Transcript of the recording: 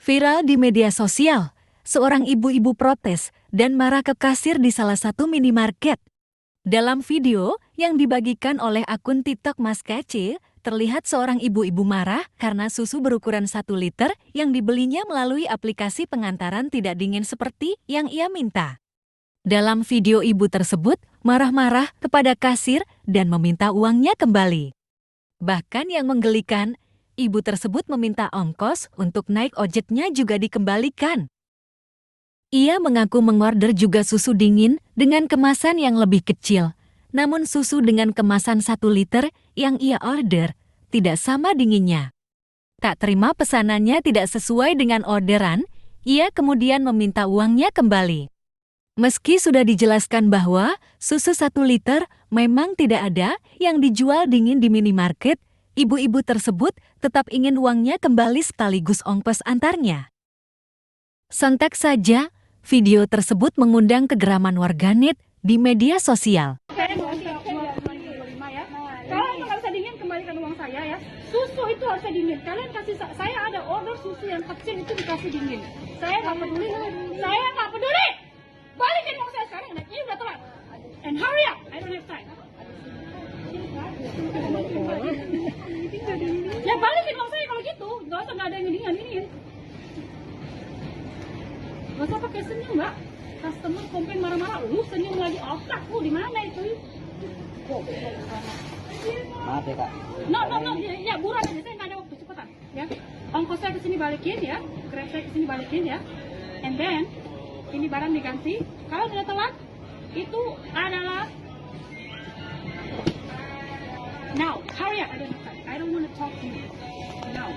Viral di media sosial, seorang ibu-ibu protes dan marah ke kasir di salah satu minimarket. Dalam video yang dibagikan oleh akun TikTok Mas Kece, terlihat seorang ibu-ibu marah karena susu berukuran 1 liter yang dibelinya melalui aplikasi pengantaran tidak dingin seperti yang ia minta. Dalam video ibu tersebut marah-marah kepada kasir dan meminta uangnya kembali. Bahkan yang menggelikan, ibu tersebut meminta ongkos untuk naik ojeknya juga dikembalikan. Ia mengaku mengorder juga susu dingin dengan kemasan yang lebih kecil. Namun susu dengan kemasan 1 liter yang ia order tidak sama dinginnya. Tak terima pesanannya tidak sesuai dengan orderan, ia kemudian meminta uangnya kembali. Meski sudah dijelaskan bahwa susu 1 liter memang tidak ada yang dijual dingin di minimarket, ibu-ibu tersebut tetap ingin uangnya kembali sekaligus ongkos antarnya. Sontak saja, video tersebut mengundang kegeraman warganet di media sosial. Saya nggak usah 2,25 ya. Kalau nggak bisa dingin, kembalikan uang saya ya. Susu itu harusnya dingin. Kalian kasih saya ada order susu yang kecil itu dikasih dingin. Saya nggak peduli. Saya nggak peduli. Balikin uang saya sekarang. Ini udah telat. And hurry up. I don't have time. Ya balikin uang saya kalau gitu. Nggak usah nggak ada yang dingin. Gak usah pakai senyum, Mbak. Customer komplain marah-marah, lu senyum lagi, otak lu di mana itu? Maaf ya Kak. No, ya buruan aja, saya nggak ada waktu, cepetan, ya. Ongkos saya kesini balikin ya, grab saya kesini balikin ya, and then ini barang diganti. Kalau udah telat, itu adalah now, hurry up, I don't want to talk to you now.